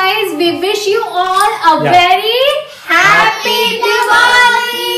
guys, we wish you all a very happy Diwali.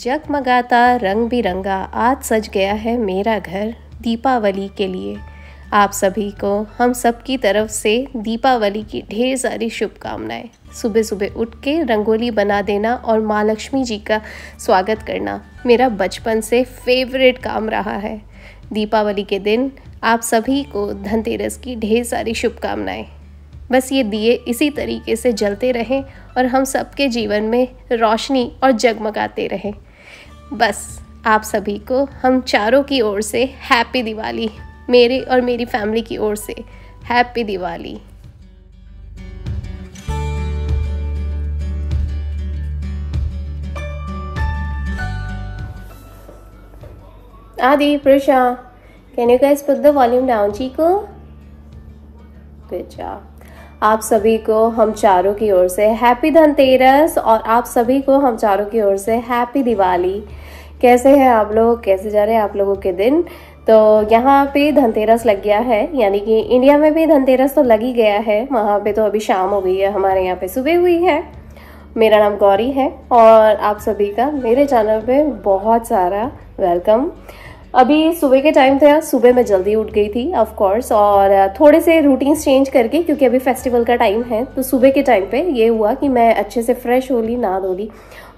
जगमगाता रंग बिरंगा आज सज गया है मेरा घर दीपावली के लिए। आप सभी को हम सब की तरफ से दीपावली की ढेर सारी शुभकामनाएं। सुबह सुबह उठ के रंगोली बना देना और माँ लक्ष्मी जी का स्वागत करना मेरा बचपन से फेवरेट काम रहा है। दीपावली के दिन आप सभी को धनतेरस की ढेर सारी शुभकामनाएं। बस ये दिए इसी तरीके से जलते रहें और हम सबके जीवन में रोशनी और जगमगाते रहें। बस आप सभी को हम चारों की ओर से हैप्पी दिवाली, मेरे और मेरी फैमिली की ओर से happy Diwali. Adi, Prisha, can you guys put the volume down, Chico? Good job. आप सभी को हम चारों की ओर से हैप्पी धनतेरस और आप सभी को हम चारों की ओर से हैप्पी दिवाली। कैसे हैं आप लोग, कैसे जा रहे हैं आप लोगों के दिन? तो यहाँ पे धनतेरस लग गया है, यानी कि इंडिया में भी धनतेरस तो लग ही गया है। वहाँ पे तो अभी शाम हो गई है, हमारे यहाँ पे सुबह हुई है। मेरा नाम गौरी है और आप सभी का मेरे चैनल पे बहुत सारा वेलकम। अभी सुबह के टाइम था, सुबह मैं जल्दी उठ गई थी ऑफ कोर्स, और थोड़े से रूटीन्स चेंज करके, क्योंकि अभी फेस्टिवल का टाइम है। तो सुबह के टाइम पे ये हुआ कि मैं अच्छे से फ्रेश हो ली, नहा धो ली,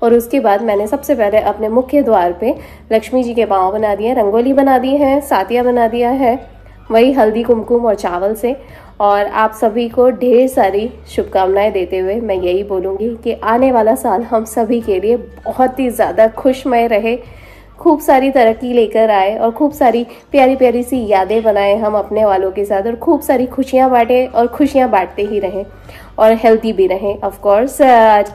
और उसके बाद मैंने सबसे पहले अपने मुख्य द्वार पे लक्ष्मी जी के पाँव बना दिए, रंगोली बना दी है, सातिया बना दिया है, वही हल्दी कुमकुम और चावल से। और आप सभी को ढेर सारी शुभकामनाएं देते हुए मैं यही बोलूँगी कि आने वाला साल हम सभी के लिए बहुत ही ज़्यादा खुशमय रहे, खूब सारी तरक्की लेकर आए और खूब सारी प्यारी प्यारी सी यादें बनाए हम अपने वालों के साथ, और खूब सारी खुशियां बांटे और खुशियां बांटते ही रहें और हेल्दी भी रहें। ऑफ कोर्स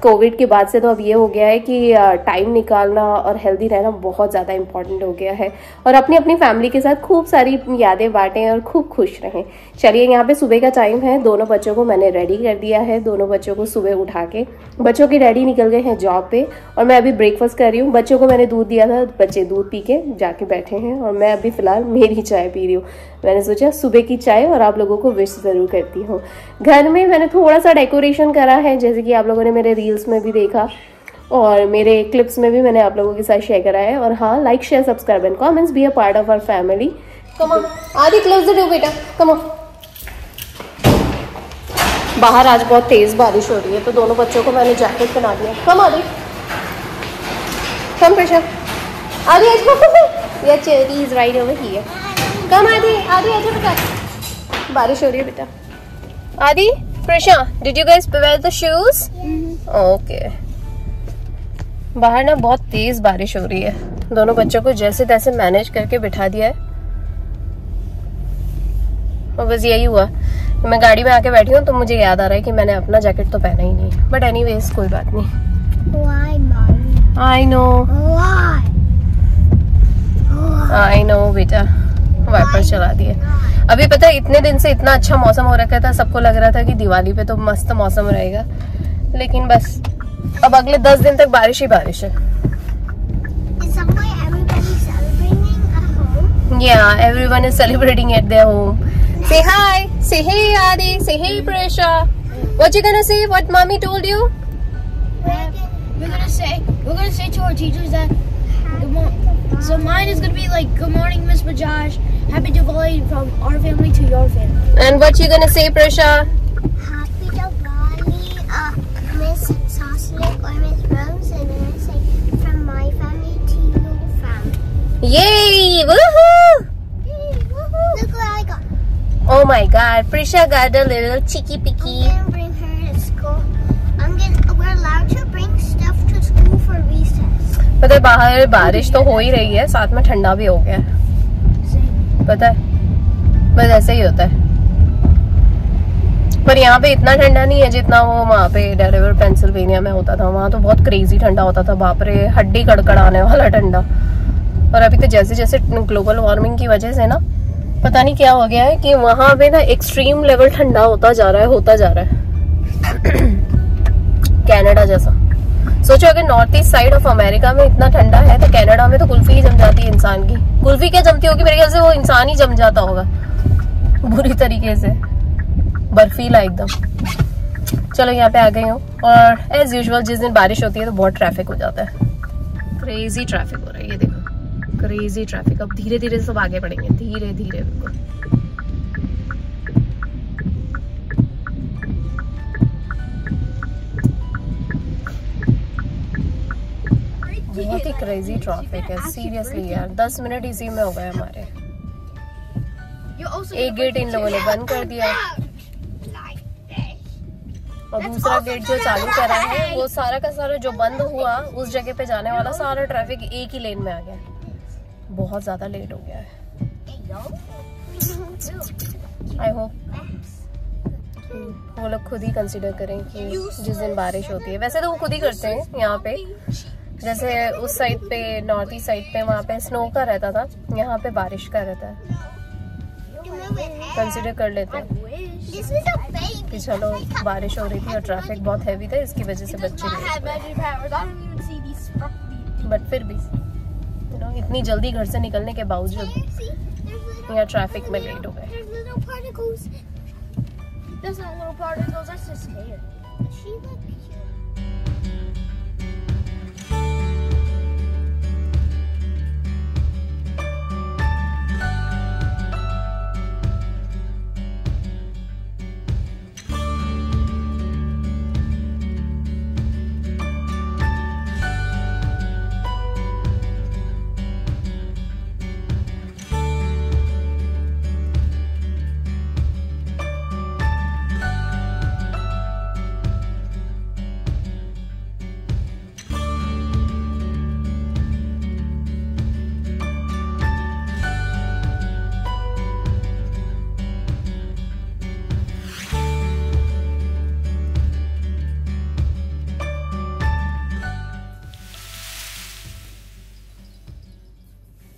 कोविड के बाद से तो अब ये हो गया है कि टाइम निकालना और हेल्दी रहना बहुत ज़्यादा इम्पॉर्टेंट हो गया है, और अपनी अपनी फैमिली के साथ खूब सारी यादें बांटें और खूब खुश रहें। चलिए, यहाँ पे सुबह का टाइम है, दोनों बच्चों को मैंने रेडी कर दिया है। दोनों बच्चों को सुबह उठा के, बच्चों की डैडी निकल गए हैं जॉब पे और मैं अभी ब्रेकफास्ट कर रही हूँ। बच्चों को मैंने दूध दिया था, बच्चे दूध पी के जाके बैठे हैं और मैं अभी फ़िलहाल मेरी चाय पी रही हूँ। मैंने सोचा सुबह की चाय और आप लोगों को विश ज़रूर करती हूँ। घर में मैंने थोड़ा सा डेकोरेशन करा है, जैसे कि आप लोगों ने मेरे रील्स में भी देखा और मेरे क्लिप्स में भी मैंने आप लोगों के साथ शेयर करा है। और हाँ, like share subscribe and comments, be a part of our family. Come on Aadi, close the door बेटा, कम ऑन। बाहर आज बहुत तेज बारिश हो रही है, तो दोनों बच्चों को मैंने जैकेट पहना दिया। कम आदि, कम प्रेशर, आदि ये cherry is right over here. Come Adi, Adi आजा बेटा, बारिश हो रही है बेटा। Aadi, Presha, did you guys wear the shoes? Okay. बाहर ना बहुत तेज बारिश हो रही है, दोनों बच्चों को जैसे तैसे मैनेज करके बिठा दिया है। और बस यही हुआ, मैं गाड़ी में आके बैठी हूँ तो मुझे याद आ रहा है कि मैंने अपना जैकेट तो पहना ही नहीं। बट एनीवेज कोई बात नहीं। आई नो बेटा, वाइपर चला दिए। अभी पता है, इतने दिन से इतना अच्छा मौसम हो रखा था, सबको लग रहा था कि दिवाली पे तो मस्त मौसम रहेगा, लेकिन बस अब अगले 10 दिन तक बारिश ही बारिश है। Yeah, everyone is celebrating at their home. Say hi, say hey Adi, say hey Prisha. What you gonna say? What mommy told you? We're gonna say to our teachers that so mine is gonna be like, good morning Miss Bajaj, happy Diwali from our family to your family. And what you gonna say Prisha? Happy Diwali, Miss Yay! Woohoo! Look what I got. Oh my God, Prisha got a little cheeky picky. I'm gonna bring her to school. We're allowed to bring stuff to school for recess. पता है बाहर बारिश तो हो ही रही है, साथ में ठंडा भी हो गया है, पता है, बस ऐसे ही होता है। पर यहाँ पे इतना ठंडा नहीं है जितना वो वहाँ पे डेलावेयर पेंसिल्वेनिया में होता था। वहाँ तो बहुत क्रेजी ठंडा होता था, बाप रे, हड्डी कड़कड़ाने वाला ठंडा। और अभी तो जैसे जैसे ग्लोबल वार्मिंग की वजह से ना पता नहीं क्या हो गया है कि वहाँ पे ना एक्सट्रीम लेवल ठंडा होता जा रहा है कनाडा जैसा। सोचो अगर north east side of America में इतना ठंडा है तो कनाडा में तो कुल्फी ही जम जाती है इंसान की। कुल्फी क्या जमती होगी, मेरे ख्याल से वो इंसान ही जम जाता होगा बुरी तरीके से, बर्फीला एकदम। चलो यहाँ पे आ गई हूँ और एज यूजुअल जिस दिन बारिश होती है तो बहुत ट्रैफिक हो जाता है, क्रेजी ट्रैफिक हो रहा है। ये देखो क्रेजी ट्रैफिक। अब धीरे धीरे सब आगे बढ़ेंगे, धीरे धीरे बिल्कुल। बहुत ही क्रेजी ट्रैफिक है सीरियसली यार। 10 मिनट इसी में हो गए हमारे। एक गेट इन लोगों ने बंद कर दिया और दूसरा गेट जो चालू करा है वो सारा का सारा जो बंद हुआ उस जगह पे जाने वाला सारा ट्रैफिक एक ही लेन में आ गया। बहुत ज्यादा लेट हो गया है। आई होप वो लोग खुद ही कंसिडर करें कि जिस दिन बारिश होती है, वैसे तो वो खुद ही करते हैं यहाँ पे, जैसे उस साइड पे नॉर्थ ईस्ट साइड पे वहाँ पे स्नो का रहता था, यहाँ पे बारिश का रहता है। कंसिडर कर लेते हैं कि चलो बारिश हो रही थी और ट्रैफिक बहुत हैवी था, इसकी वजह से बच्चे बट फिर भी इतनी जल्दी घर से निकलने के बावजूद यहाँ ट्रैफिक में लेट हो गए।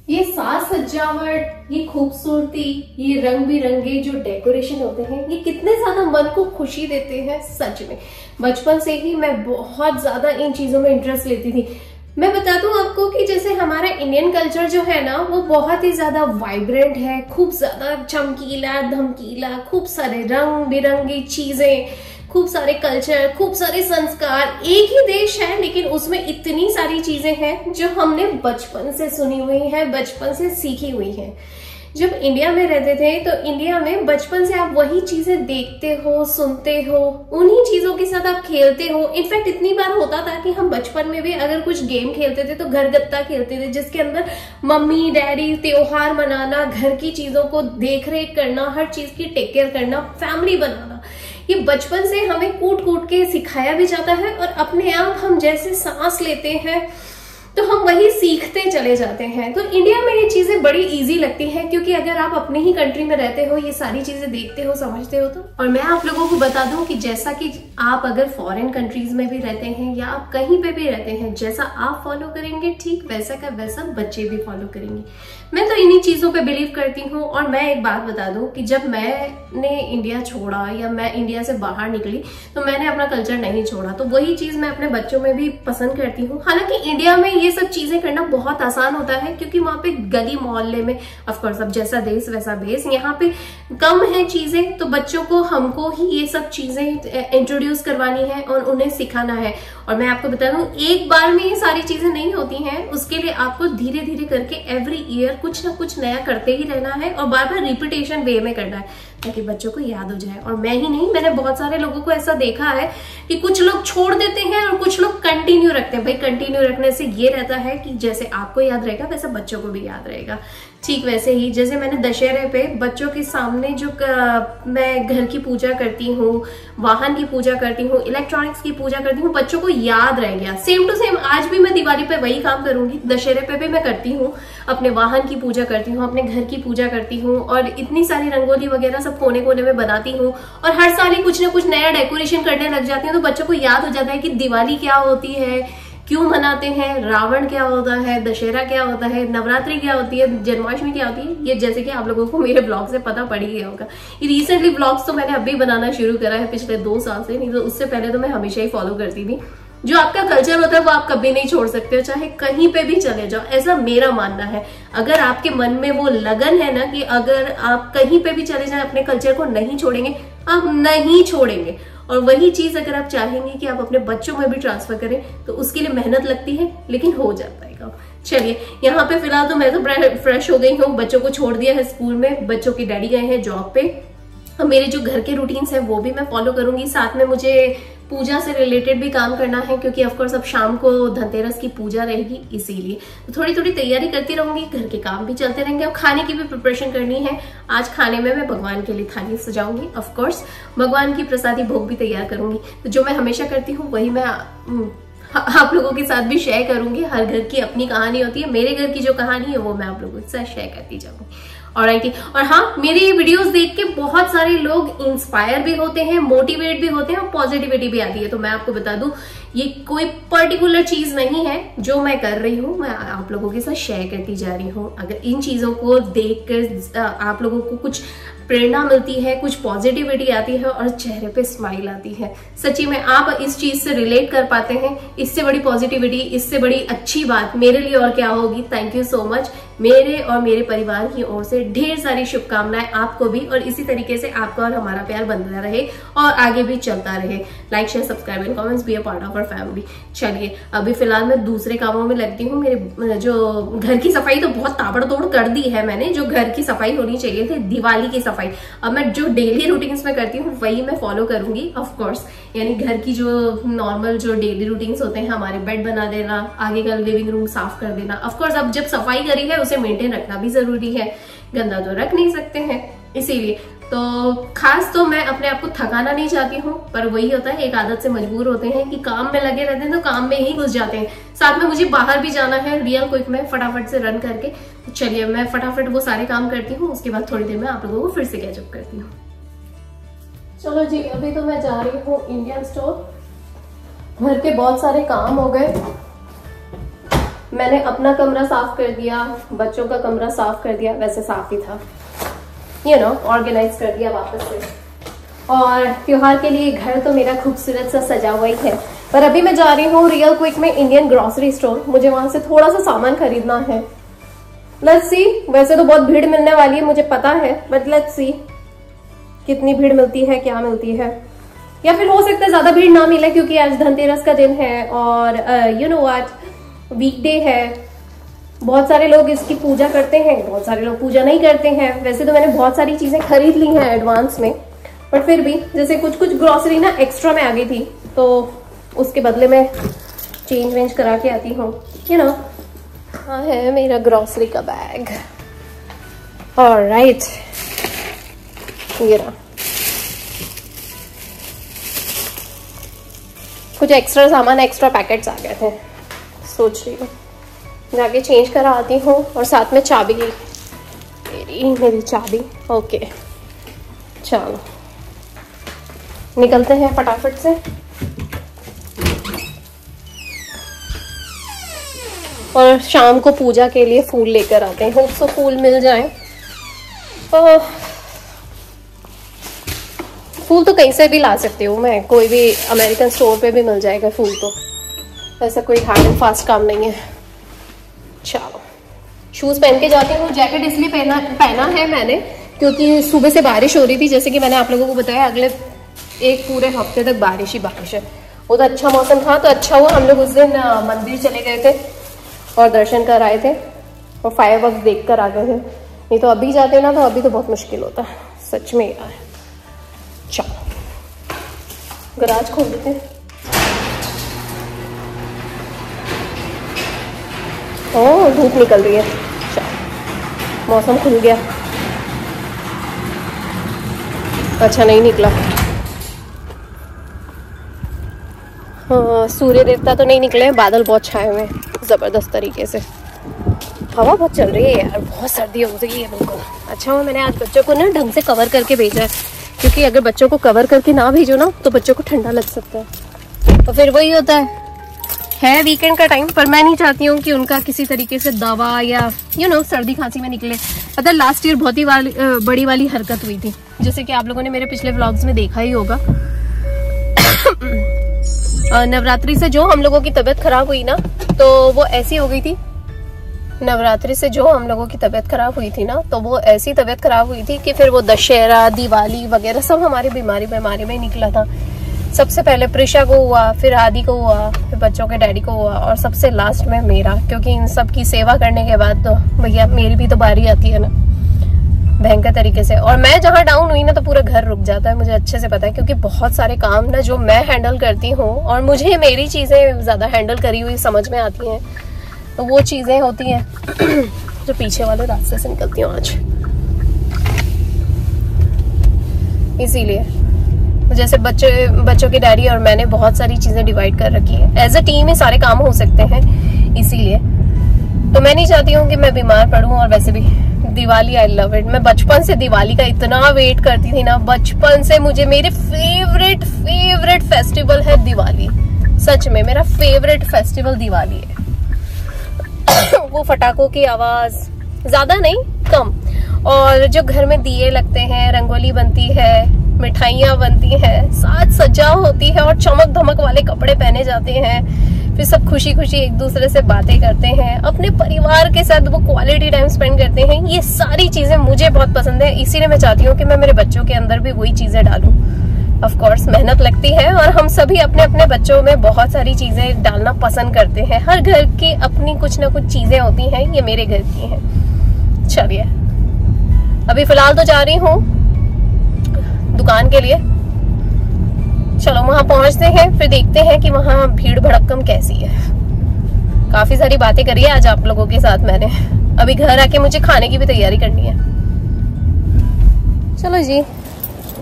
ये साज सजावट, ये खूबसूरती, ये रंग बिरंगे जो डेकोरेशन होते हैं, ये कितने ज्यादा मन को खुशी देते हैं। सच में बचपन से ही मैं बहुत ज्यादा इन चीजों में इंटरेस्ट लेती थी। मैं बता दूं आपको कि जैसे हमारा इंडियन कल्चर जो है ना वो बहुत ही ज्यादा वाइब्रेंट है, खूब ज्यादा चमकीला धमकीला, खूब सारे रंग बिरंगी चीजें, खूब सारे कल्चर, खूब सारे संस्कार। एक ही देश है लेकिन उसमें इतनी सारी चीजें हैं जो हमने बचपन से सुनी हुई है, बचपन से सीखी हुई है। जब इंडिया में रहते थे तो इंडिया में बचपन से आप वही चीजें देखते हो, सुनते हो, उन्हीं चीजों के साथ आप खेलते हो। इनफैक्ट इतनी बार होता था कि हम बचपन में भी अगर कुछ गेम खेलते थे तो घर गत्ता खेलते थे, जिसके अंदर मम्मी डैडी त्योहार मनाना, घर की चीजों को देख रेख करना, हर चीज की टेक केयर करना, फैमिली बनाना, ये बचपन से हमें कूट कूट के सिखाया भी जाता है। और अपने आप हम जैसे सांस लेते हैं तो हम वही सीखते चले जाते हैं। तो इंडिया में ये चीजें बड़ी इजी लगती हैं क्योंकि अगर आप अपने ही कंट्री में रहते हो, ये सारी चीजें देखते हो, समझते हो। तो और मैं आप लोगों को बता दूं कि जैसा कि आप अगर फॉरेन कंट्रीज में भी रहते हैं या आप कहीं पे भी रहते हैं, जैसा आप फॉलो करेंगे ठीक वैसा का वैसा बच्चे भी फॉलो करेंगे। मैं तो इन्हीं चीजों पे बिलीव करती हूँ। और मैं एक बात बता दूं कि जब मैंने इंडिया छोड़ा या मैं इंडिया से बाहर निकली तो मैंने अपना कल्चर नहीं छोड़ा। तो वही चीज मैं अपने बच्चों में भी पसंद करती हूँ। हालांकि इंडिया में ये सब चीजें करना बहुत आसान होता है क्योंकि वहां पे गली मोहल्ले में ऑफकोर्स अब जैसा देश वैसा बेस, यहाँ पे कम है चीजें, तो बच्चों को हमको ही ये सब चीजें इंट्रोड्यूस करवानी है और उन्हें सिखाना है। और मैं आपको बता दूं एक बार में ये सारी चीजें नहीं होती हैं, उसके लिए आपको धीरे धीरे करके एवरी ईयर कुछ ना कुछ नया करते ही रहना है और बार बार रिपीटेशन वे में करना है, ताकि बच्चों को याद हो जाए। और मैं ही नहीं, मैंने बहुत सारे लोगों को ऐसा देखा है कि कुछ लोग छोड़ देते हैं और कुछ लोग कंटिन्यू रखते हैं। भाई कंटिन्यू रखने से ये रहता है कि जैसे आपको याद रहेगा वैसे बच्चों को भी याद रहेगा। ठीक वैसे ही जैसे मैंने दशहरे पे बच्चों के सामने जो मैं घर की पूजा करती हूँ, वाहन की पूजा करती हूँ, इलेक्ट्रॉनिक्स की पूजा करती हूँ, बच्चों को याद रह गया। सेम टू सेम आज भी मैं दिवाली पे वही काम करूंगी, दशहरे पे भी मैं करती हूँ, अपने वाहन की पूजा करती हूँ, अपने घर की पूजा करती हूँ और इतनी सारी रंगोली वगैरह सब कोने कोने में बनाती हूँ। और हर साल ही कुछ ना कुछ नया डेकोरेशन करने लग जाती हूँ, तो बच्चों को याद हो जाता है कि दिवाली क्या होती है, क्यों मनाते हैं, रावण क्या होता है, दशहरा क्या होता है, नवरात्रि क्या होती है, जन्माष्टमी क्या होती है। ये जैसे कि आप लोगों को मेरे ब्लॉग से पता पड़ ही गया होगा। ये रिसेंटली ब्लॉग्स तो मैंने अभी बनाना शुरू करा है, पिछले 2 साल से, नहीं तो उससे पहले तो मैं हमेशा ही फॉलो करती थी। जो आपका कल्चर होता है वो आप कभी नहीं छोड़ सकते हो, चाहे कहीं पे भी चले जाओ, ऐसा मेरा मानना है। अगर आपके मन में वो लगन है ना कि अगर आप कहीं पे भी चले जाए अपने कल्चर को नहीं छोड़ेंगे, आप नहीं छोड़ेंगे। और वही चीज अगर आप चाहेंगे कि आप अपने बच्चों में भी ट्रांसफर करें तो उसके लिए मेहनत लगती है, लेकिन हो जाता है काम। चलिए यहाँ पे फिलहाल तो मैं तो फ्रेश हो गई हूँ, बच्चों को छोड़ दिया है स्कूल में, बच्चों के डैडी गए हैं जॉब पे। अब मेरे जो घर के रूटीन्स हैं वो भी मैं फॉलो करूंगी, साथ में मुझे पूजा से रिलेटेड भी काम करना है क्योंकि ऑफकोर्स अब शाम को धनतेरस की पूजा रहेगी, इसीलिए तो थोड़ी थोड़ी तैयारी करती रहूंगी, घर के काम भी चलते रहेंगे और खाने की भी प्रिपरेशन करनी है। आज खाने में मैं भगवान के लिए थाली सजाऊंगी, ऑफकोर्स भगवान की प्रसादी भोग भी तैयार करूंगी। तो जो मैं हमेशा करती हूँ वही मैं आप लोगों के साथ भी शेयर करूंगी। हर घर की अपनी कहानी होती है, मेरे घर की जो कहानी है वो मैं आप लोगों के साथ शेयर करती जाऊंगी। और हाँ, मेरी वीडियोस देख के बहुत सारे लोग इंस्पायर भी होते हैं, मोटिवेट भी होते हैं और पॉजिटिविटी भी आती है। तो मैं आपको बता दूं, ये कोई पर्टिकुलर चीज नहीं है जो मैं कर रही हूँ, मैं आप लोगों के साथ शेयर करती जा रही हूँ। अगर इन चीजों को देखकर आप लोगों को कुछ प्रेरणा मिलती है, कुछ पॉजिटिविटी आती है और चेहरे पे स्माइल आती है, सच्ची में आप इस चीज से रिलेट कर पाते हैं, इससे बड़ी पॉजिटिविटी, इससे बड़ी अच्छी बात मेरे लिए और क्या होगी। Thank you so much. मेरे और मेरे परिवार की ओर से ढेर सारी शुभकामनाएं आपको भी, और इसी तरीके से आपका और हमारा प्यार बनता रहे और आगे भी चलता रहे। Like, share, subscribe and comments, be a part of our family. चलिए अभी फिलहाल मैं दूसरे कामों में लगती हूँ। मेरे जो घर की सफाई तो बहुत ताबड़तोड़ कर दी है मैंने, जो घर की सफाई होनी चाहिए थी, दिवाली की सफाई। अब मैं जो डेली रूटीन्स में करती हूँ वही मैं फॉलो करूंगी ऑफ कोर्स, यानी घर की जो नॉर्मल जो डेली रूटीन्स होते हैं, हमारे बेड बना देना, आगे का लिविंग रूम साफ कर देना। ऑफ कोर्स अब जब सफाई करी है उसे मेंटेन रखना भी जरूरी है, गंदा तो रख नहीं सकते हैं, इसीलिए तो खास तो मैं अपने आप को थकाना नहीं चाहती हूँ, पर वही होता है एक आदत से मजबूर होते हैं कि काम में लगे रहते हैं तो काम में ही घुस जाते हैं। साथ में मुझे बाहर भी जाना है रियल क्विक में फटाफट से रन करके। तो चलिए मैं फटाफट वो सारे काम करती हूँ, उसके बाद थोड़ी देर में आप लोगों को फिर से कैचअप करती हूँ। चलो जी, अभी तो मैं जा रही हूँ इंडियन स्टोर। घर के बहुत सारे काम हो गए, मैंने अपना कमरा साफ कर दिया, बच्चों का कमरा साफ कर दिया, वैसे साफ ही था, ऑर्गेनाइज कर दिया वापस से। और त्योहार के लिए घर तो मेरा खूबसूरत सा सजा हुआ ही है। पर अभी मैं जा रही हूँ रियल क्विक में इंडियन ग्रोसरी स्टोर, मुझे वहां से थोड़ा सा सामान खरीदना है। लेट्स सी, वैसे तो बहुत भीड़ मिलने वाली है मुझे पता है, बट लेट्स सी कितनी भीड़ मिलती है, क्या मिलती है, या फिर हो सकता है ज्यादा भीड़ ना मिले क्योंकि आज धनतेरस का दिन है और यू नो व्हाट, वीकडे है। बहुत सारे लोग इसकी पूजा करते हैं, बहुत सारे लोग पूजा नहीं करते हैं। वैसे तो मैंने बहुत सारी चीजें खरीद ली हैं एडवांस में, पर फिर भी जैसे कुछ कुछ ग्रोसरी ना एक्स्ट्रा में आ गई थी तो उसके बदले में चेंज वेंज करा के आती हूँ, हाँ है मेरा ग्रोसरी का बैग। ऑलराइट, ये रहा। कुछ एक्स्ट्रा सामान, एक्स्ट्रा पैकेट्स आ गए थे, सोच रही हूँ जाके चेंज करा आती हूँ। और साथ में चाबी, मेरी चाबी। ओके चलो निकलते हैं फटाफट से। और शाम को पूजा के लिए फूल लेकर आते हैं, तो फूल मिल जाए। फूल तो कहीं से भी ला सकती हूँ मैं, कोई भी अमेरिकन स्टोर पे भी मिल जाएगा फूल, तो ऐसा कोई हार्ड एंड फास्ट काम नहीं है। चलो शूज पहन के जाती हूँ। जैकेट इसलिए पहना है मैंने क्योंकि सुबह से बारिश हो रही थी, जैसे कि मैंने आप लोगों को बताया अगले एक पूरे हफ्ते तक बारिश ही बारिश है। वो तो अच्छा मौसम था, तो अच्छा हुआ हम लोग उस दिन मंदिर चले गए थे और दर्शन कर आए थे और फायरवर्क्स देख कर आ गए थे। नहीं तो अभी जाते ना तो अभी तो बहुत मुश्किल होता। सच में यार। चलो गराज खोल देते हैं। ओह धूप निकल रही है। चलो मौसम खुल गया। अच्छा नहीं निकला। हाँ सूर्य देवता तो नहीं निकले, बादल बहुत छाए हुए हैं ज़बरदस्त तरीके से। हवा बहुत चल रही है यार, बहुत सर्दी हो गई है बिल्कुल। अच्छा हुआ मैंने आज बच्चों को ना ढंग से कवर करके भेजा है, क्योंकि अगर बच्चों को कवर करके ना भेजो ना तो बच्चों को ठंडा लग सकता है। तो फिर वही होता है वीकेंड का टाइम, पर मैं नहीं चाहती हूँ कि उनका किसी तरीके से दवा या सर्दी खांसी में निकले। पता है लास्ट ईयर बहुत ही बड़ी वाली हरकत हुई थी, जैसे कि आप लोगों ने मेरे पिछले व्लॉग्स में देखा ही होगा। नवरात्रि से जो हम लोगों की तबीयत खराब हुई ना, तो वो ऐसी हो गई थी। नवरात्रि से जो हम लोगों की तबीयत खराब हुई थी ना, तो वो ऐसी तबीयत खराब हुई थी कि फिर वो दशहरा दिवाली वगैरह सब हमारी बीमारी में ही निकला था। सबसे पहले प्रिशा को हुआ, फिर आदि को हुआ, फिर बच्चों के डैडी को हुआ, और सबसे लास्ट में मेरा, क्योंकि इन सब की सेवा करने के बाद तो भैया मेरी भी तो बारी आती है ना भयंकर तरीके से। और मैं जहाँ डाउन हुई ना तो पूरा घर रुक जाता है, मुझे अच्छे से पता है, क्योंकि बहुत सारे काम ना जो मैं हैंडल करती हूँ और मुझे मेरी चीज़ें ज़्यादा हैंडल करी हुई समझ में आती हैं, तो वो चीज़ें होती हैं जो पीछे वाले रास्ते से निकलती हूँ आज। इसीलिए जैसे बच्चों के डैडी और मैंने बहुत सारी चीज़ें डिवाइड कर रखी है। एज अ टीम ही सारे काम हो सकते हैं, इसीलिए तो मैं नहीं चाहती हूँ कि मैं बीमार पड़ूँ। और वैसे भी दिवाली आई लव इट। मैं बचपन से दिवाली का इतना वेट करती थी ना, बचपन से मुझे मेरे फेवरेट फेस्टिवल है दिवाली। सच में मेरा फेवरेट फेस्टिवल दिवाली है। वो फटाकों की आवाज ज्यादा नहीं कम, और जो घर में दिए लगते हैं, रंगोली बनती है, मिठाइयाँ बनती हैं, साथ सजा होती है और चमक धमक वाले कपड़े पहने जाते हैं, फिर सब खुशी खुशी एक दूसरे से बातें करते हैं, अपने परिवार के साथ वो क्वालिटी टाइम स्पेंड करते हैं। ये सारी चीजें मुझे बहुत पसंद है, इसीलिए मैं चाहती हूँ कि मैं मेरे बच्चों के अंदर भी वही चीजें डालूं। ऑफ कोर्स मेहनत लगती है, और हम सभी अपने अपने बच्चों में बहुत सारी चीजें डालना पसंद करते हैं। हर घर की अपनी कुछ ना कुछ चीजें होती हैं, ये मेरे घर की हैं। चलिए अभी फिलहाल तो जा रही हूँ दुकान के लिए। चलो वहां पहुंचते हैं, फिर देखते हैं कि वहां भीड़ भड़कम कैसी है। काफी सारी बातें करी है आज आप लोगों के साथ मैंने। अभी घर आके मुझे खाने की भी तैयारी करनी है। चलो जी,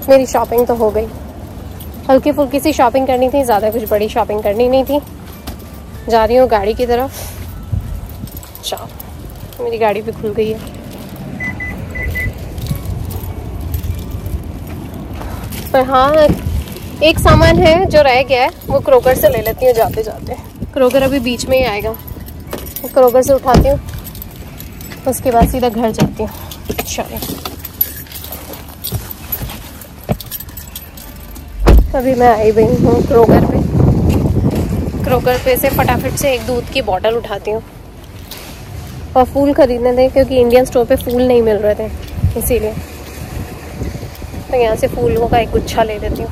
मेरी शॉपिंग तो हो गई। हल्की फुल्की सी शॉपिंग करनी थी, ज्यादा कुछ बड़ी शॉपिंग करनी नहीं थी। जा रही हूँ गाड़ी की तरफ। चलो मेरी गाड़ी भी खुल गई है। पर हाँ एक सामान है जो रह गया है, वो क्रोकर से ले लेती हूँ जाते जाते। क्रोकर अभी बीच में ही आएगा, क्रोकर से उठाती हूँ, उसके बाद सीधा घर जाती हूँ। चलिए अभी मैं आई हुई हूँ क्रोकर पे से फटाफट से एक दूध की बोतल उठाती हूँ और फूल खरीदने थे, क्योंकि इंडियन स्टोर पे फूल नहीं मिल रहे थे, इसीलिए तो यहाँ से फूलों का एक गुच्छा ले लेती हूँ।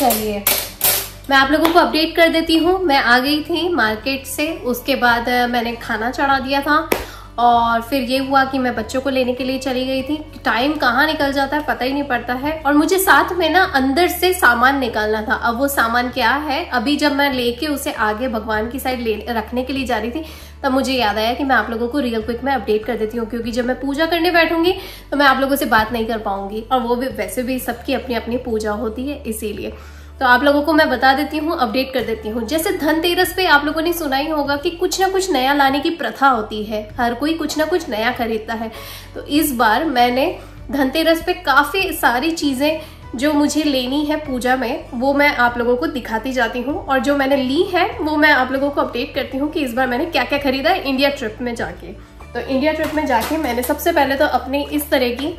चलिए मैं आप लोगों को अपडेट कर देती हूँ। मैं आ गई थी मार्केट से, उसके बाद मैंने खाना चढ़ा दिया था, और फिर ये हुआ कि मैं बच्चों को लेने के लिए चली गई थी। टाइम कहाँ निकल जाता है पता ही नहीं पड़ता है। और मुझे साथ में ना अंदर से सामान निकालना था। अब वो सामान क्या है, अभी जब मैं लेके उसे आगे भगवान की साइड रखने के लिए जा रही थी, तब मुझे याद आया कि मैं आप लोगों को रियल क्विक में अपडेट कर देती हूँ, क्योंकि जब मैं पूजा करने बैठूंगी तो मैं आप लोगों से बात नहीं कर पाऊंगी, और वो भी वैसे भी सबकी अपनी अपनी पूजा होती है, इसीलिए तो आप लोगों को मैं बता देती हूँ, अपडेट कर देती हूँ। जैसे धनतेरस पे आप लोगों ने सुना ही होगा कि कुछ ना कुछ नया लाने की प्रथा होती है, हर कोई कुछ ना कुछ नया खरीदता है। तो इस बार मैंने धनतेरस पे काफ़ी सारी चीज़ें जो मुझे लेनी है पूजा में वो मैं आप लोगों को दिखाती जाती हूँ, और जो मैंने ली है वो मैं आप लोगों को अपडेट करती हूँ कि इस बार मैंने क्या क्या खरीदा है इंडिया ट्रिप में जाके। तो इंडिया ट्रिप में जाके मैंने सबसे पहले तो अपनी इस तरह की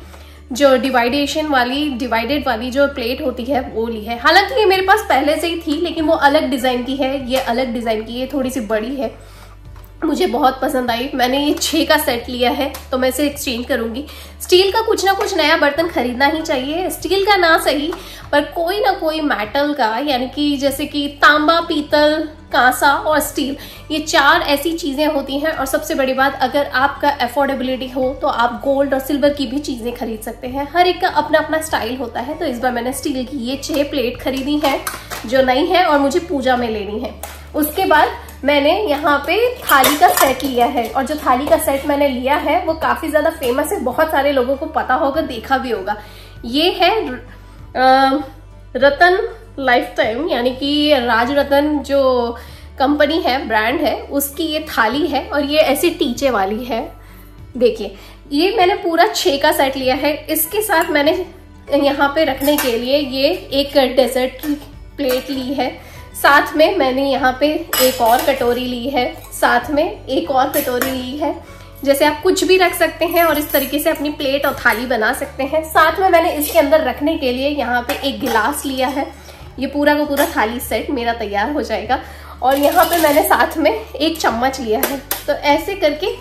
जो डिवाइडेड वाली जो प्लेट होती है वो ली है। हालांकि ये मेरे पास पहले से ही थी, लेकिन वो अलग डिज़ाइन की है, ये अलग डिज़ाइन की, ये थोड़ी सी बड़ी है, मुझे बहुत पसंद आई। मैंने ये 6 का सेट लिया है, तो मैं इसे एक्सचेंज करूंगी। स्टील का कुछ ना कुछ नया बर्तन खरीदना ही चाहिए, स्टील का ना सही पर कोई ना कोई मेटल का, यानी कि जैसे कि तांबा, पीतल, कांसा और स्टील, ये 4 ऐसी चीजें होती हैं। और सबसे बड़ी बात, अगर आपका अफोर्डेबिलिटी हो तो आप गोल्ड और सिल्वर की भी चीजें खरीद सकते हैं। हर एक का अपना अपना स्टाइल होता है। तो इस बार मैंने स्टील की ये 6 प्लेट खरीदी है जो नई है और मुझे पूजा में लेनी है। उसके बाद मैंने यहाँ पे थाली का सेट लिया है, और जो थाली का सेट मैंने लिया है वो काफी ज्यादा फेमस है, बहुत सारे लोगों को पता होगा, देखा भी होगा। ये है रतन लाइफ टाइम, यानी कि राज रतन जो कंपनी है, ब्रांड है, उसकी ये थाली है, और ये ऐसी टीचे वाली है। देखिए, ये मैंने पूरा 6 का सेट लिया है। इसके साथ मैंने यहाँ पे रखने के लिए ये एक डेजर्ट की प्लेट ली है, साथ में मैंने यहाँ पे एक और कटोरी ली है, साथ में एक और कटोरी ली है। जैसे आप कुछ भी रख सकते हैं और इस तरीके से अपनी प्लेट और थाली बना सकते हैं। साथ में मैंने इसके अंदर रखने के लिए यहाँ पे एक गिलास लिया है। ये पूरा का पूरा थाली सेट मेरा तैयार हो जाएगा। और यहाँ पे मैंने साथ में एक चम्मच लिया है। तो ऐसे करके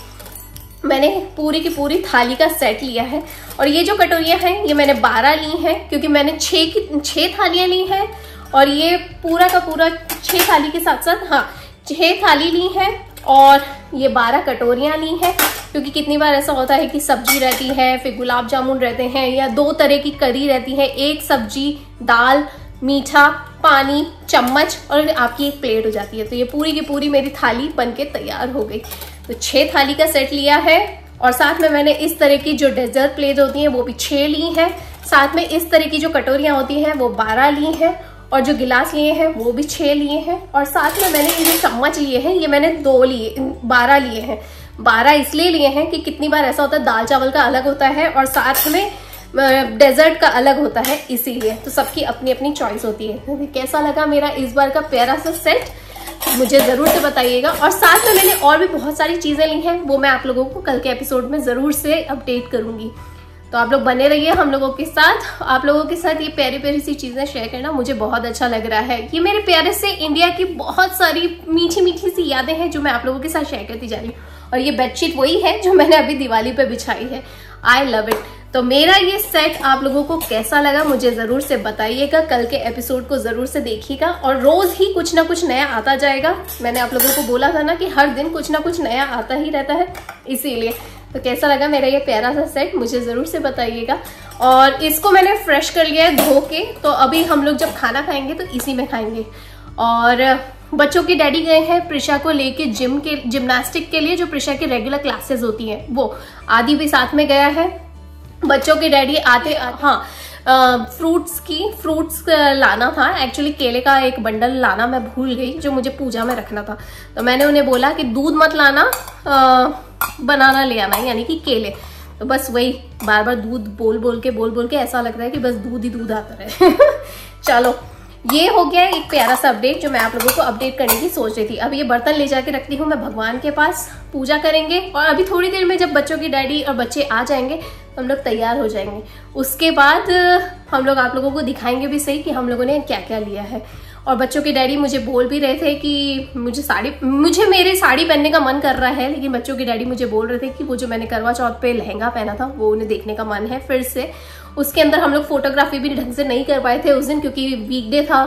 मैंने पूरी की पूरी थाली का सेट लिया है। और ये जो कटोरियाँ हैं ये मैंने 12 ली हैं, क्योंकि मैंने 6 थालियाँ ली हैं, और ये पूरा का पूरा 6 थाली के साथ साथ 6 थाली ली है, और ये 12 कटोरियाँ ली हैं। क्योंकि कितनी बार ऐसा होता है कि सब्जी रहती है, फिर गुलाब जामुन रहते हैं, या 2 तरह की करी रहती है, एक सब्जी, दाल, मीठा, पानी, चम्मच, और आपकी एक प्लेट हो जाती है। तो ये पूरी की पूरी मेरी थाली बनके तैयार हो गई। तो 6 थाली का सेट लिया है, और साथ में मैंने इस तरह की जो डेजर्ट प्लेट होती हैं वो भी 6 ली हैं। साथ में इस तरह की जो कटोरियाँ होती हैं वो 12 ली हैं, और जो गिलास लिए हैं वो भी 6 लिए हैं। और साथ में मैंने ये जो चम्मच लिए हैं ये मैंने 12 लिए हैं। 12 इसलिए लिए हैं कि कितनी बार ऐसा होता है दाल चावल का अलग होता है और साथ में डेजर्ट का अलग होता है, इसीलिए। तो सबकी अपनी अपनी चॉइस होती है। तो कैसा लगा मेरा इस बार का प्यारा सा सेट, मुझे जरूर से बताइएगा। और साथ में मैंने और भी बहुत सारी चीजें ली हैं, वो मैं आप लोगों को कल के एपिसोड में जरूर से अपडेट करूंगी। तो आप लोग बने रहिए हम लोगों के साथ। आप लोगों के साथ ये प्यारी प्यारी सी चीजें शेयर करना मुझे बहुत अच्छा लग रहा है। ये मेरे प्यारे से इंडिया की बहुत सारी मीठी मीठी सी यादें हैं जो मैं आप लोगों के साथ शेयर करती जा रही हूँ। और ये बेडशीट वही है जो मैंने अभी दिवाली पे बिछाई है। I love it. तो मेरा ये सेट आप लोगों को कैसा लगा मुझे जरूर से बताइएगा। कल के एपिसोड को जरूर से देखिएगा, और रोज ही कुछ ना कुछ नया आता जाएगा। मैंने आप लोगों को बोला था ना कि हर दिन कुछ ना कुछ नया आता ही रहता है, इसीलिए। तो कैसा लगा मेरा ये प्यारा सा सेट मुझे जरूर से बताइएगा। और इसको मैंने फ्रेश कर लिया है धो के, तो अभी हम लोग जब खाना खाएंगे तो इसी में खाएंगे। और बच्चों के डैडी गए हैं प्रिशा को लेके जिम्नास्टिक के लिए, जो प्रिशा की रेगुलर क्लासेस होती हैं वो। आदि भी साथ में गया है। बच्चों के डैडी आते फ्रूट्स लाना था। एक्चुअली केले का एक बंडल लाना मैं भूल गई, जो मुझे पूजा में रखना था। तो मैंने उन्हें बोला कि दूध मत लाना, बनाना ले आना, यानी कि केले। तो बस वही बार बार दूध बोल बोल के ऐसा लग रहा है कि बस दूध ही दूध आता रहे। चलो, ये हो गया एक प्यारा सा अपडेट जो मैं आप लोगों को अपडेट करने की सोच रही थी। अब ये बर्तन ले जाके रखती हूँ मैं भगवान के पास, पूजा करेंगे। और अभी थोड़ी देर में जब बच्चों की डैडी और बच्चे आ जाएंगे तो हम लोग तैयार हो जाएंगे। उसके बाद हम लोग आप लोगों को दिखाएंगे भी सही कि हम लोगों ने क्या क्या लिया है। और बच्चों के डैडी मुझे बोल भी रहे थे कि मुझे मेरे साड़ी पहनने का मन कर रहा है, लेकिन बच्चों के डैडी मुझे बोल रहे थे कि वो जो मैंने करवा चौथ पे लहंगा पहना था वो उन्हें देखने का मन है फिर से। उसके अंदर हम लोग फोटोग्राफी भी ढंग से नहीं कर पाए थे उस दिन, क्योंकि वीकडे था,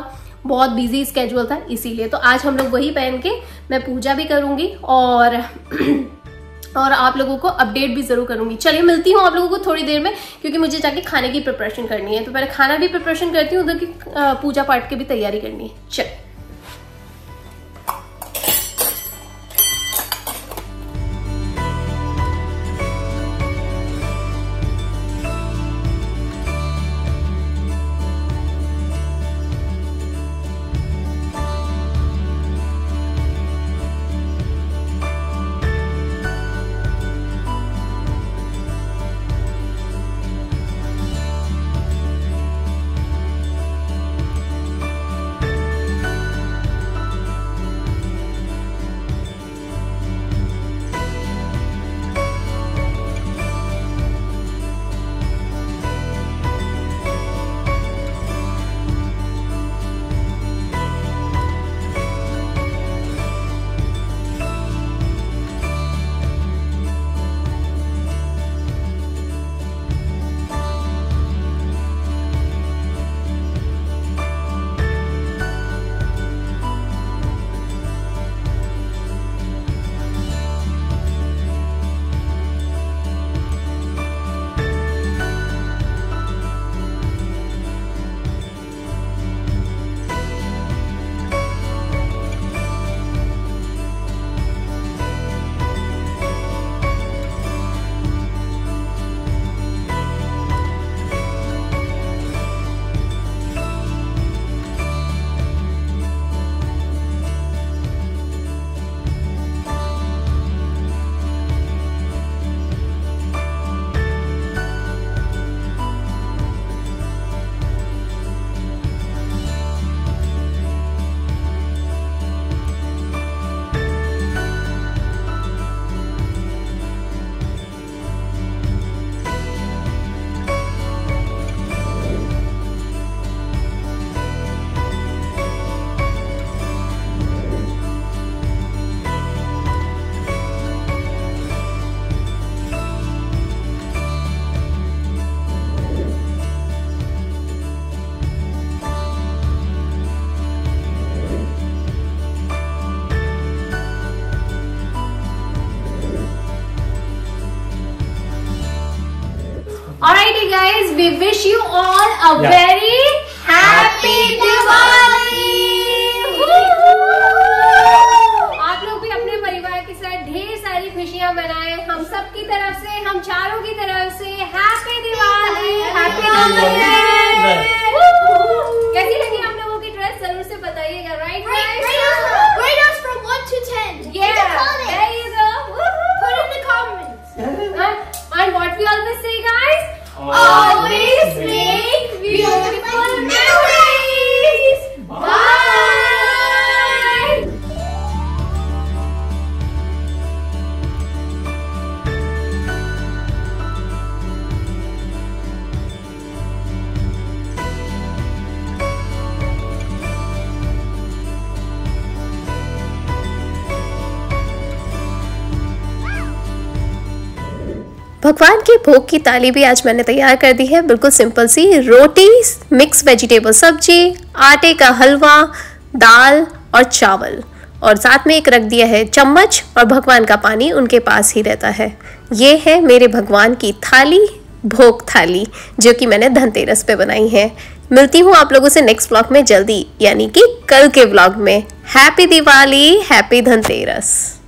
बहुत बिजी स्केड्यूल था, इसीलिए। तो आज हम लोग वही पहन के मैं पूजा भी करूंगी और आप लोगों को अपडेट भी जरूर करूंगी। चलिए, मिलती हूँ आप लोगों को थोड़ी देर में, क्योंकि मुझे जाके खाने की प्रिपरेशन करनी है। तो पहले खाना भी प्रिपरेशन करती हूँ, उधर की पूजा पाठ की भी तैयारी करनी है। चलिए। we wish you all a very happy Diwali. आप लोग भी अपने परिवार के साथ ढेर सारी खुशियां मनाएं। हम सब की तरफ से, हम चारों की तरफ से हैप्पी दिवाली, हैप्पी धनतेरस। कैसी लगी आप लोगों की ड्रेस जरूर से बताइएगा। Right Rate us from 1 to 10. Yeah, there you go. Put in the comments. And what we always say, guys? Always make beautiful memories. Bye. भगवान की भोग की थाली भी आज मैंने तैयार कर दी है। बिल्कुल सिंपल सी रोटी, मिक्स वेजिटेबल सब्जी, आटे का हलवा, दाल और चावल, और साथ में एक रख दिया है चम्मच, और भगवान का पानी उनके पास ही रहता है। ये है मेरे भगवान की थाली, भोग थाली, जो कि मैंने धनतेरस पे बनाई है। मिलती हूँ आप लोगों से नेक्स्ट व्लॉग में जल्दी, यानी कि कल के व्लॉग में। Happy Diwali, happy Dhanteras.